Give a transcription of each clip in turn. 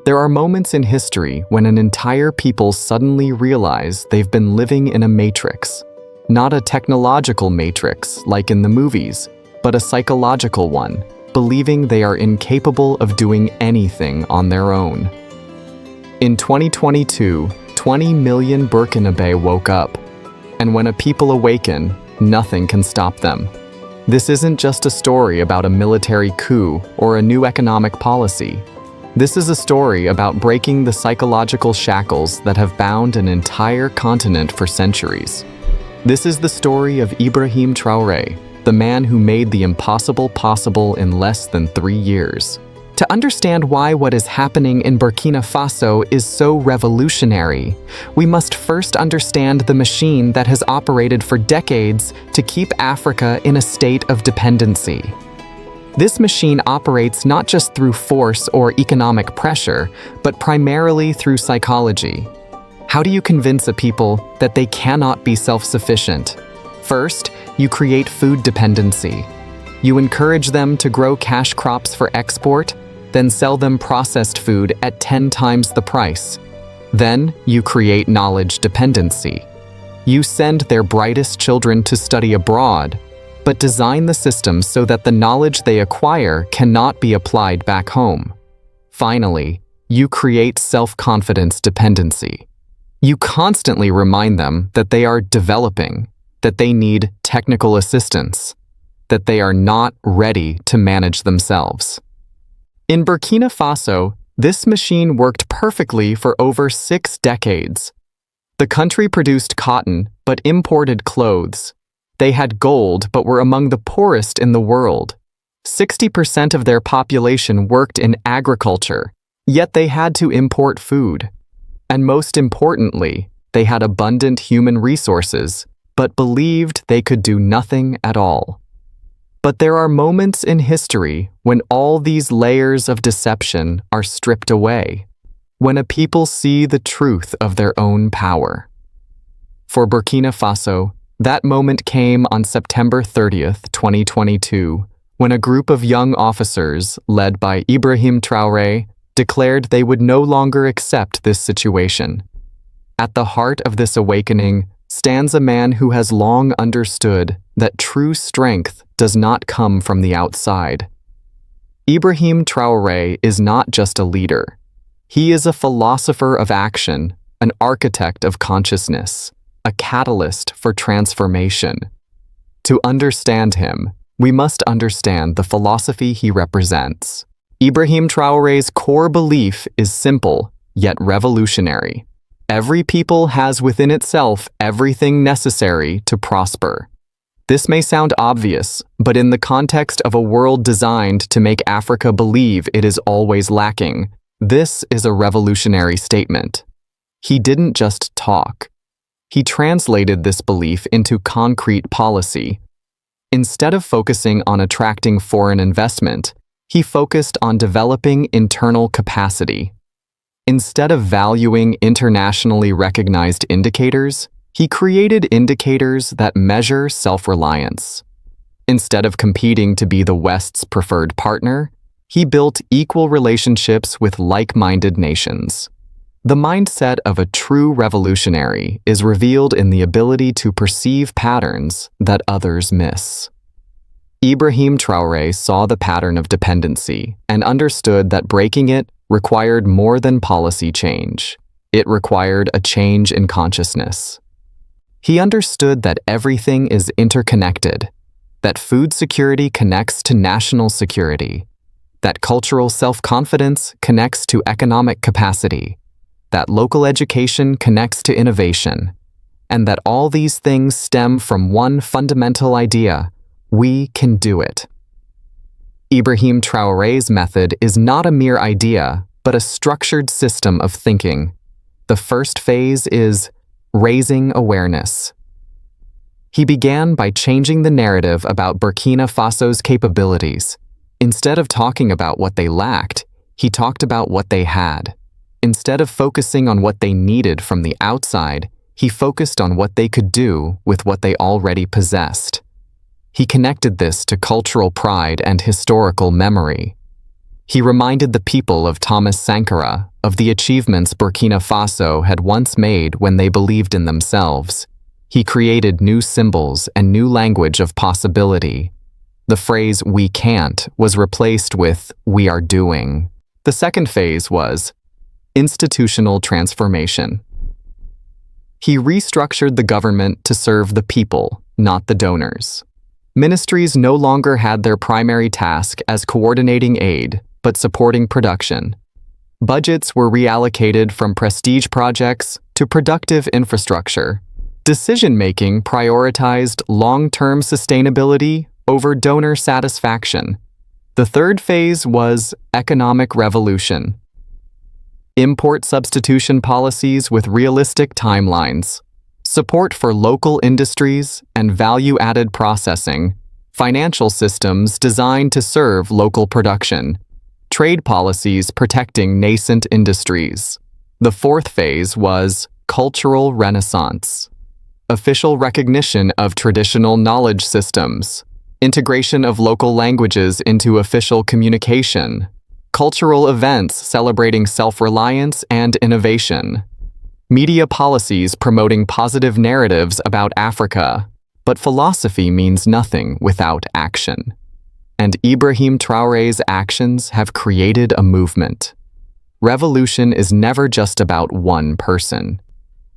There are moments in history when an entire people suddenly realize they've been living in a matrix. Not a technological matrix like in the movies, but a psychological one, believing they are incapable of doing anything on their own. In 2022, 20 million Burkinabe woke up, and when a people awaken, nothing can stop them. This isn't just a story about a military coup or a new economic policy. This is a story about breaking the psychological shackles that have bound an entire continent for centuries. This is the story of Ibrahim Traoré, the man who made the impossible possible in less than 3 years. To understand why what is happening in Burkina Faso is so revolutionary, we must first understand the machine that has operated for decades to keep Africa in a state of dependency. This machine operates not just through force or economic pressure, but primarily through psychology. How do you convince a people that they cannot be self-sufficient? First, you create food dependency. You encourage them to grow cash crops for export, then sell them processed food at 10 times the price. Then, you create knowledge dependency. You send their brightest children to study abroad, but design the systems so that the knowledge they acquire cannot be applied back home. Finally, you create self-confidence dependency. You constantly remind them that they are developing, that they need technical assistance, that they are not ready to manage themselves. In Burkina Faso, this machine worked perfectly for over 6 decades. The country produced cotton but imported clothes. They had gold but were among the poorest in the world. 60% of their population worked in agriculture, yet they had to import food. And most importantly, they had abundant human resources, but believed they could do nothing at all. But there are moments in history when all these layers of deception are stripped away, when a people see the truth of their own power. For Burkina Faso, that moment came on September 30th, 2022, when a group of young officers, led by Ibrahim Traoré, declared they would no longer accept this situation. At the heart of this awakening stands a man who has long understood that true strength does not come from the outside. Ibrahim Traoré is not just a leader. He is a philosopher of action, an architect of consciousness, a catalyst for transformation. To understand him, we must understand the philosophy he represents. Ibrahim Traoré's core belief is simple, yet revolutionary. Every people has within itself everything necessary to prosper. This may sound obvious, but in the context of a world designed to make Africa believe it is always lacking, this is a revolutionary statement. He didn't just talk. He translated this belief into concrete policy. Instead of focusing on attracting foreign investment, he focused on developing internal capacity. Instead of valuing internationally recognized indicators, he created indicators that measure self-reliance. Instead of competing to be the West's preferred partner, he built equal relationships with like-minded nations. The mindset of a true revolutionary is revealed in the ability to perceive patterns that others miss. Ibrahim Traoré saw the pattern of dependency and understood that breaking it required more than policy change. It required a change in consciousness. He understood that everything is interconnected, that food security connects to national security, that cultural self-confidence connects to economic capacity, that local education connects to innovation, and that all these things stem from one fundamental idea: we can do it. Ibrahim Traoré's method is not a mere idea, but a structured system of thinking. The first phase is raising awareness. He began by changing the narrative about Burkina Faso's capabilities. Instead of talking about what they lacked, he talked about what they had. Instead of focusing on what they needed from the outside, he focused on what they could do with what they already possessed. He connected this to cultural pride and historical memory. He reminded the people of Thomas Sankara of the achievements Burkina Faso had once made when they believed in themselves. He created new symbols and new language of possibility. The phrase "we can't" was replaced with "we are doing." The second phase was institutional transformation. He restructured the government to serve the people, not the donors. Ministries no longer had their primary task as coordinating aid, but supporting production. Budgets were reallocated from prestige projects to productive infrastructure. Decision-making prioritized long-term sustainability over donor satisfaction. The third phase was economic revolution. Import substitution policies with realistic timelines, support for local industries and value-added processing, financial systems designed to serve local production, trade policies protecting nascent industries. The fourth phase was cultural renaissance. Official recognition of traditional knowledge systems, integration of local languages into official communication, cultural events celebrating self-reliance and innovation, media policies promoting positive narratives about Africa. But philosophy means nothing without action. And Ibrahim Traoré's actions have created a movement. Revolution is never just about one person.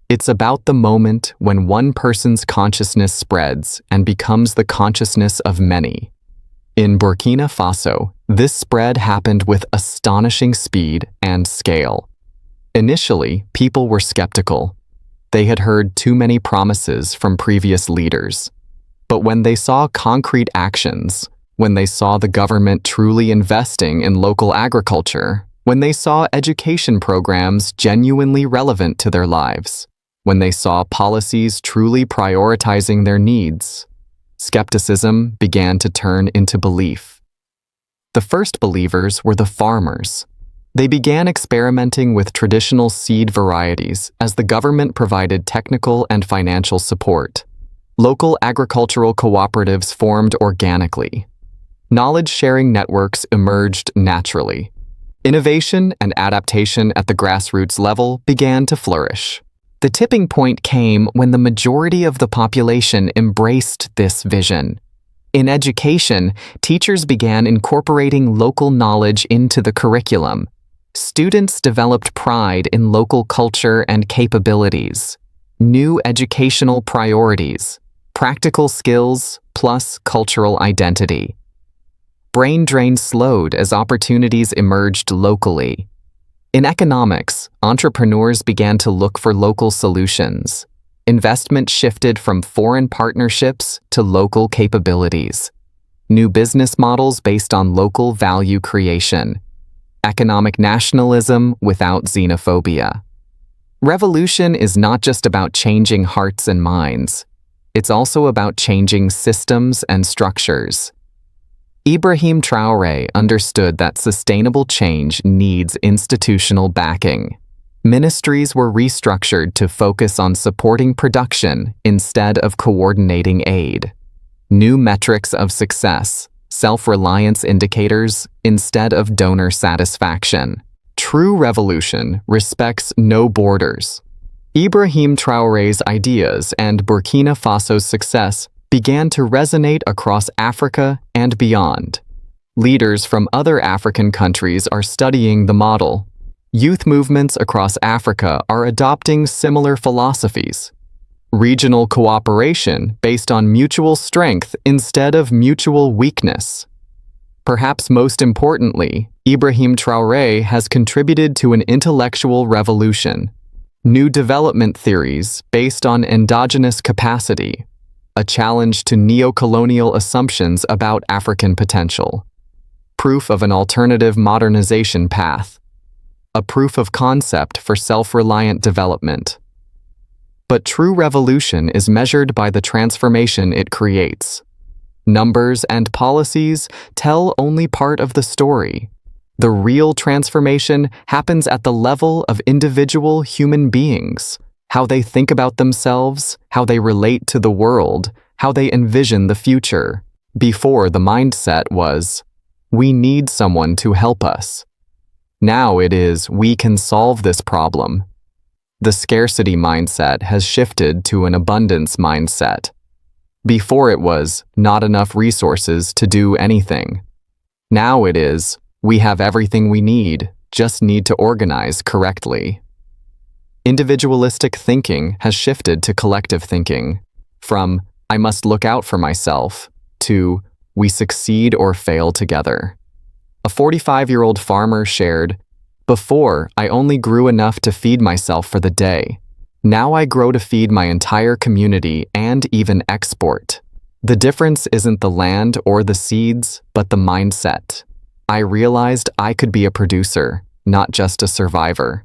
It's about the moment when one person's consciousness spreads and becomes the consciousness of many. In Burkina Faso, this spread happened with astonishing speed and scale. Initially, people were skeptical. They had heard too many promises from previous leaders. But when they saw concrete actions, when they saw the government truly investing in local agriculture, when they saw education programs genuinely relevant to their lives, when they saw policies truly prioritizing their needs, skepticism began to turn into belief. The first believers were the farmers. They began experimenting with traditional seed varieties as the government provided technical and financial support. Local agricultural cooperatives formed organically. Knowledge-sharing networks emerged naturally. Innovation and adaptation at the grassroots level began to flourish. The tipping point came when the majority of the population embraced this vision. In education, teachers began incorporating local knowledge into the curriculum. Students developed pride in local culture and capabilities. New educational priorities, practical skills plus cultural identity. Brain drain slowed as opportunities emerged locally. In economics, entrepreneurs began to look for local solutions. Investment shifted from foreign partnerships to local capabilities. New business models based on local value creation. Economic nationalism without xenophobia. Revolution is not just about changing hearts and minds. It's also about changing systems and structures. Ibrahim Traoré understood that sustainable change needs institutional backing. Ministries were restructured to focus on supporting production instead of coordinating aid. New metrics of success, self-reliance indicators instead of donor satisfaction. True revolution respects no borders. Ibrahim Traoré's ideas and Burkina Faso's success began to resonate across Africa and beyond. Leaders from other African countries are studying the model. Youth movements across Africa are adopting similar philosophies. Regional cooperation based on mutual strength instead of mutual weakness. Perhaps most importantly, Ibrahim Traoré has contributed to an intellectual revolution. New development theories based on endogenous capacity. A challenge to neo-colonial assumptions about African potential. Proof of an alternative modernization path. A proof of concept for self-reliant development. But true revolution is measured by the transformation it creates. Numbers and policies tell only part of the story. The real transformation happens at the level of individual human beings. How they think about themselves, how they relate to the world, how they envision the future. Before, the mindset was, We need someone to help us. Now it is, we can solve this problem. The scarcity mindset has shifted to an abundance mindset. Before it was, not enough resources to do anything. Now it is, we have everything we need, just need to organize correctly. Individualistic thinking has shifted to collective thinking, from I must look out for myself to we succeed or fail together. A 45-year-old farmer shared, "Before, I only grew enough to feed myself for the day. Now I grow to feed my entire community and even export. The difference isn't the land or the seeds, but the mindset. I realized I could be a producer, not just a survivor."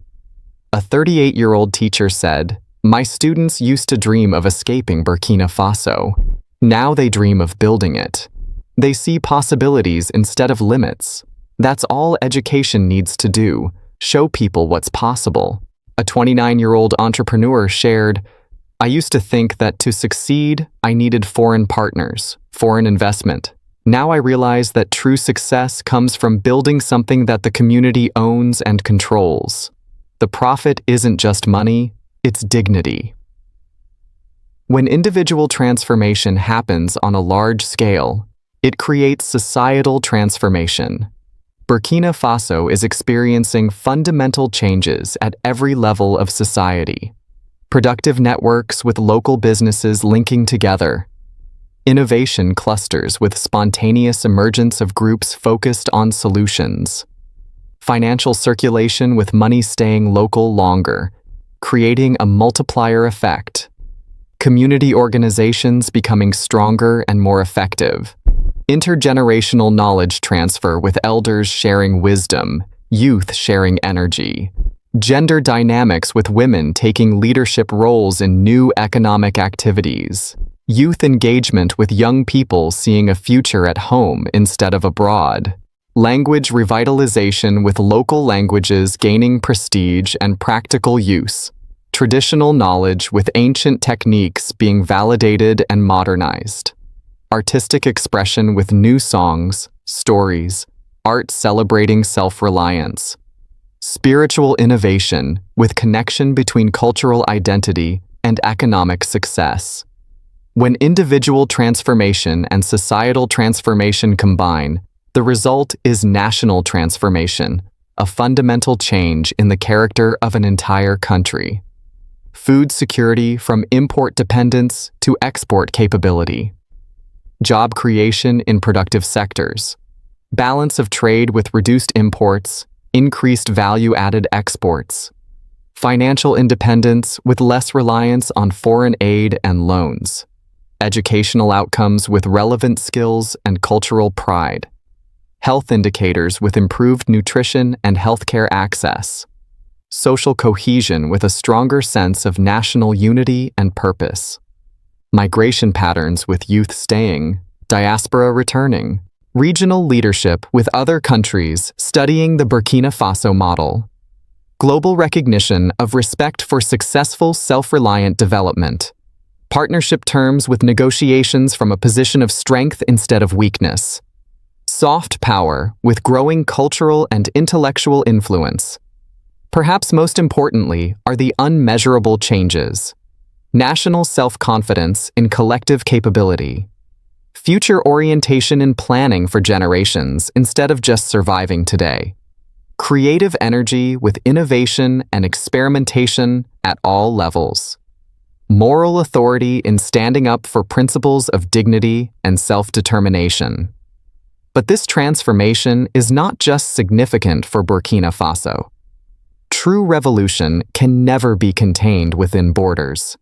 A 38-year-old teacher said, "My students used to dream of escaping Burkina Faso. Now they dream of building it. They see possibilities instead of limits. That's all education needs to do, show people what's possible." A 29-year-old entrepreneur shared, "I used to think that to succeed, I needed foreign partners, foreign investment. Now I realize that true success comes from building something that the community owns and controls. The profit isn't just money, it's dignity." When individual transformation happens on a large scale, it creates societal transformation. Burkina Faso is experiencing fundamental changes at every level of society. Productive networks with local businesses linking together. Innovation clusters with spontaneous emergence of groups focused on solutions. Financial circulation with money staying local longer, creating a multiplier effect. Community organizations becoming stronger and more effective. Intergenerational knowledge transfer with elders sharing wisdom, youth sharing energy. Gender dynamics with women taking leadership roles in new economic activities. Youth engagement with young people seeing a future at home instead of abroad. Language revitalization with local languages gaining prestige and practical use. Traditional knowledge with ancient techniques being validated and modernized. Artistic expression with new songs, stories, art celebrating self-reliance. Spiritual innovation with connection between cultural identity and economic success. When individual transformation and societal transformation combine, the result is national transformation, a fundamental change in the character of an entire country. Food security from import dependence to export capability. Job creation in productive sectors. Balance of trade with reduced imports, increased value-added exports. Financial independence with less reliance on foreign aid and loans. Educational outcomes with relevant skills and cultural pride. Health indicators with improved nutrition and healthcare access. Social cohesion with a stronger sense of national unity and purpose. Migration patterns with youth staying, diaspora returning. Regional leadership with other countries studying the Burkina Faso model. Global recognition of respect for successful self-reliant development. Partnership terms with negotiations from a position of strength instead of weakness. Soft power with growing cultural and intellectual influence. Perhaps most importantly are the unmeasurable changes. National self-confidence in collective capability. Future orientation in planning for generations instead of just surviving today. Creative energy with innovation and experimentation at all levels. Moral authority in standing up for principles of dignity and self-determination. But this transformation is not just significant for Burkina Faso. True revolution can never be contained within borders.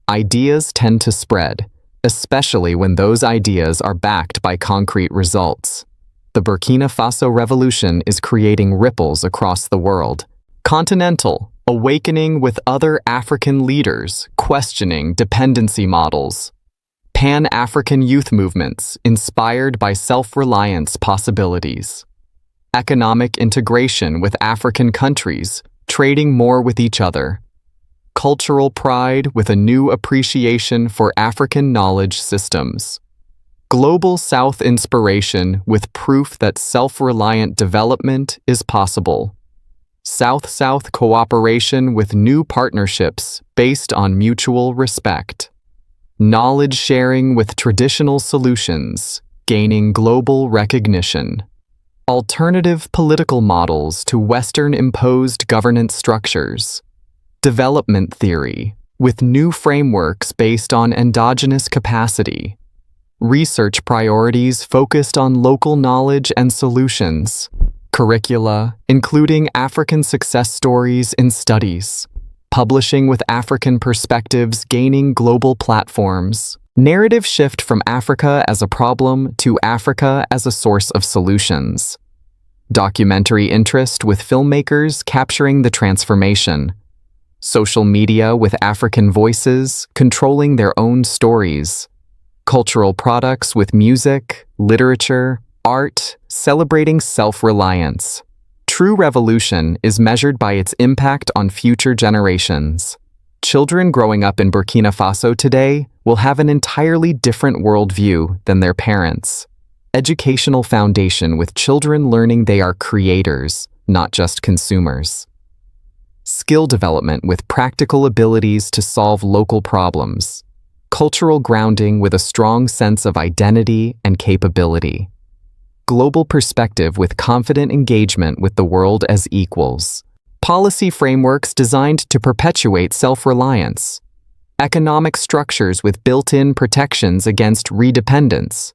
Ideas tend to spread, especially when those ideas are backed by concrete results. The Burkina Faso revolution is creating ripples across the world. Continental, awakening with other African leaders, questioning dependency models. Pan-African youth movements inspired by self-reliance possibilities. Economic integration with African countries, trading more with each other. Cultural pride with a new appreciation for African knowledge systems. Global South inspiration with proof that self-reliant development is possible. South-South cooperation with new partnerships based on mutual respect. Knowledge sharing with traditional solutions, gaining global recognition. Alternative political models to Western-imposed governance structures. Development theory, with new frameworks based on endogenous capacity. Research priorities focused on local knowledge and solutions. Curricula, including African success stories in studies. Publishing with African perspectives gaining global platforms. Narrative shift from Africa as a problem to Africa as a source of solutions. Documentary interest with filmmakers capturing the transformation. Social media with African voices controlling their own stories. Cultural products with music, literature, art, celebrating self-reliance. True revolution is measured by its impact on future generations. Children growing up in Burkina Faso today will have an entirely different worldview than their parents. Educational foundation with children learning they are creators, not just consumers. Skill development with practical abilities to solve local problems. Cultural grounding with a strong sense of identity and capability. Global perspective with confident engagement with the world as equals. Policy frameworks designed to perpetuate self-reliance. Economic structures with built-in protections against redependence.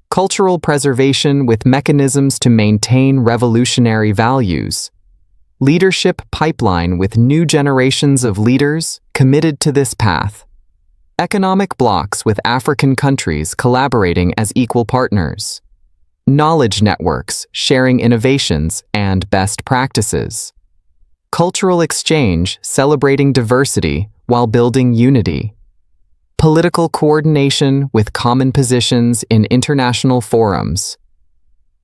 Cultural preservation with mechanisms to maintain revolutionary values. Leadership pipeline with new generations of leaders committed to this path. Economic blocks with African countries collaborating as equal partners. Knowledge networks sharing innovations and best practices. Cultural exchange celebrating diversity while building unity. Political coordination with common positions in international forums.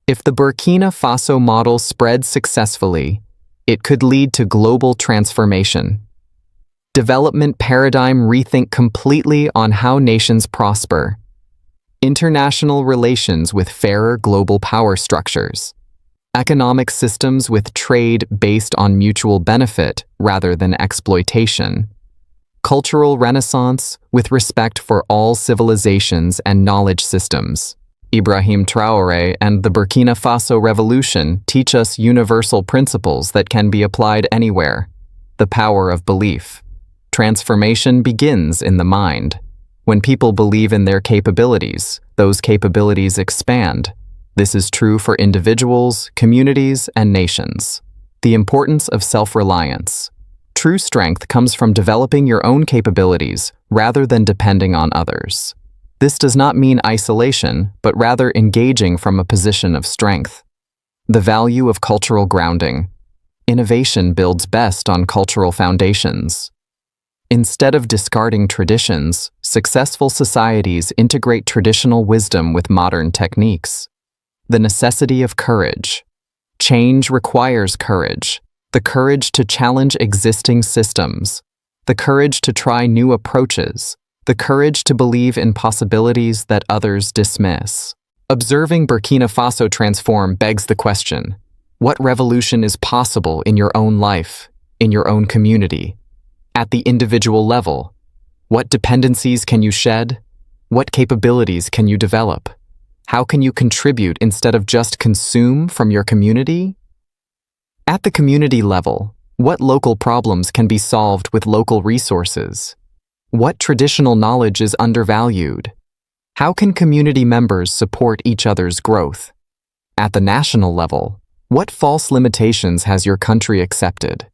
If the Burkina Faso model spreads successfully, it could lead to global transformation. Development paradigm rethink completely on how nations prosper. International relations with fairer global power structures. Economic systems with trade based on mutual benefit rather than exploitation. Cultural renaissance with respect for all civilizations and knowledge systems. Ibrahim Traoré and the Burkina Faso Revolution teach us universal principles that can be applied anywhere. The power of belief. Transformation begins in the mind. When people believe in their capabilities, those capabilities expand. This is true for individuals, communities, and nations. The importance of self-reliance. True strength comes from developing your own capabilities rather than depending on others. This does not mean isolation, but rather engaging from a position of strength. The value of cultural grounding. Innovation builds best on cultural foundations. Instead of discarding traditions, successful societies integrate traditional wisdom with modern techniques. The necessity of courage. Change requires courage. The courage to challenge existing systems. The courage to try new approaches. The courage to believe in possibilities that others dismiss. Observing Burkina Faso transform begs the question, what revolution is possible in your own life, in your own community? At the individual level, what dependencies can you shed? What capabilities can you develop? How can you contribute instead of just consume from your community? At the community level, what local problems can be solved with local resources? What traditional knowledge is undervalued? How can community members support each other's growth? At the national level, what false limitations has your country accepted?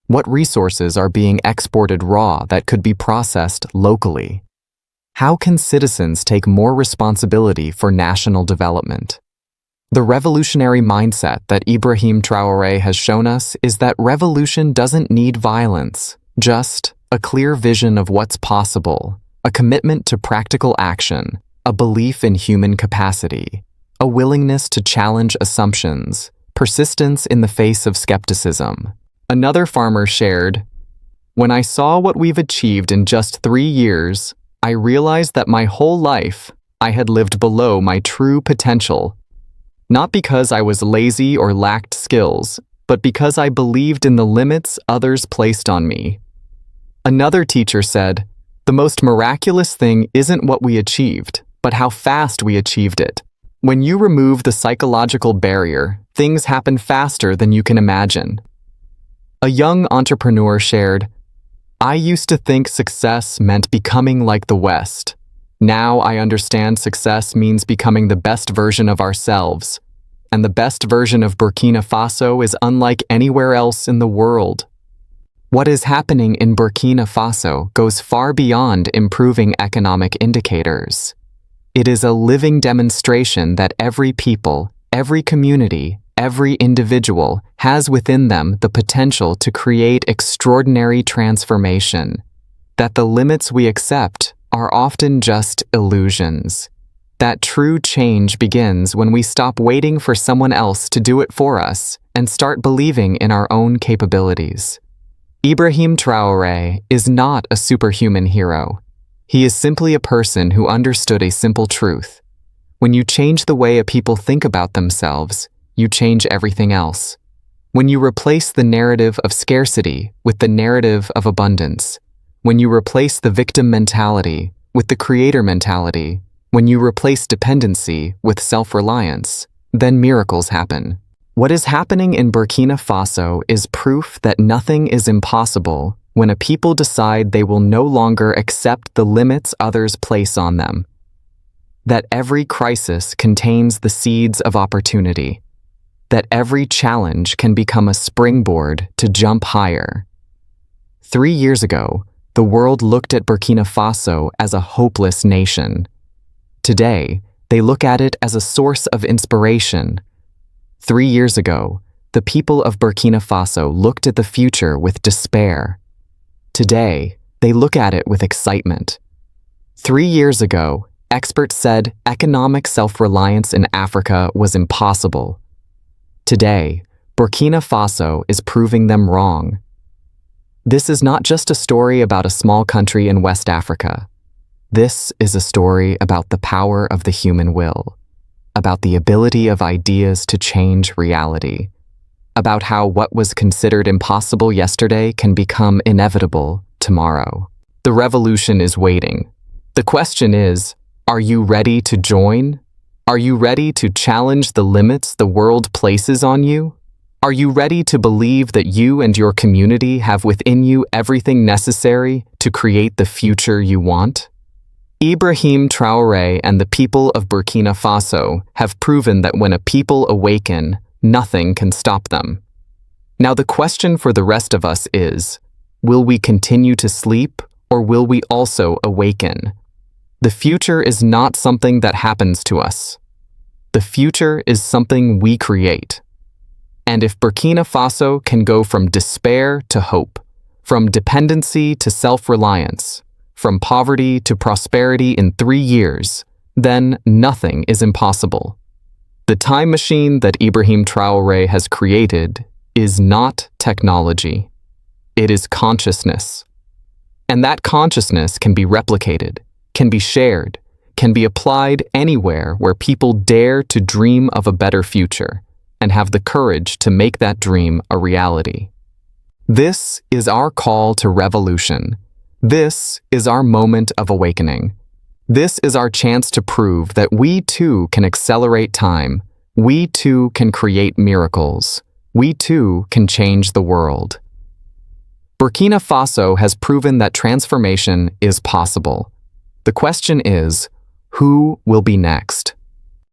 What resources are being exported raw that could be processed locally? How can citizens take more responsibility for national development? The revolutionary mindset that Ibrahim Traoré has shown us is that revolution doesn't need violence, just a clear vision of what's possible, a commitment to practical action, a belief in human capacity, a willingness to challenge assumptions, persistence in the face of skepticism. Another farmer shared, "When I saw what we've achieved in just 3 years, I realized that my whole life, I had lived below my true potential. Not because I was lazy or lacked skills, but because I believed in the limits others placed on me. Another teacher said, "The most miraculous thing isn't what we achieved, but how fast we achieved it." When you remove the psychological barrier, things happen faster than you can imagine. A young entrepreneur shared, "I used to think success meant becoming like the West. Now I understand success means becoming the best version of ourselves. And the best version of Burkina Faso is unlike anywhere else in the world." What is happening in Burkina Faso goes far beyond improving economic indicators. It is a living demonstration that every people, every community, every individual has within them the potential to create extraordinary transformation, that the limits we accept are often just illusions, that true change begins when we stop waiting for someone else to do it for us and start believing in our own capabilities. Ibrahim Traoré is not a superhuman hero. He is simply a person who understood a simple truth. When you change the way a people think about themselves, you change everything else. When you replace the narrative of scarcity with the narrative of abundance, when you replace the victim mentality with the creator mentality, when you replace dependency with self-reliance, then miracles happen. What is happening in Burkina Faso is proof that nothing is impossible when a people decide they will no longer accept the limits others place on them. That every crisis contains the seeds of opportunity. That every challenge can become a springboard to jump higher. 3 years ago, the world looked at Burkina Faso as a hopeless nation. Today, they look at it as a source of inspiration. 3 years ago, the people of Burkina Faso looked at the future with despair. Today, they look at it with excitement. 3 years ago, experts said economic self-reliance in Africa was impossible. Today, Burkina Faso is proving them wrong. This is not just a story about a small country in West Africa. This is a story about the power of the human will, about the ability of ideas to change reality, about how what was considered impossible yesterday can become inevitable tomorrow. The revolution is waiting. The question is, are you ready to join? Are you ready to challenge the limits the world places on you? Are you ready to believe that you and your community have within you everything necessary to create the future you want? Ibrahim Traoré and the people of Burkina Faso have proven that when a people awaken, nothing can stop them. Now the question for the rest of us is, will we continue to sleep or will we also awaken? The future is not something that happens to us. The future is something we create. And if Burkina Faso can go from despair to hope, from dependency to self-reliance, from poverty to prosperity in 3 years, then nothing is impossible. The time machine that Ibrahim Traoré has created is not technology. It is consciousness. And that consciousness can be replicated, can be shared, can be applied anywhere where people dare to dream of a better future and have the courage to make that dream a reality. This is our call to revolution. This is our moment of awakening. This is our chance to prove that we too can accelerate time. We too can create miracles. We too can change the world. Burkina Faso has proven that transformation is possible. The question is, who will be next?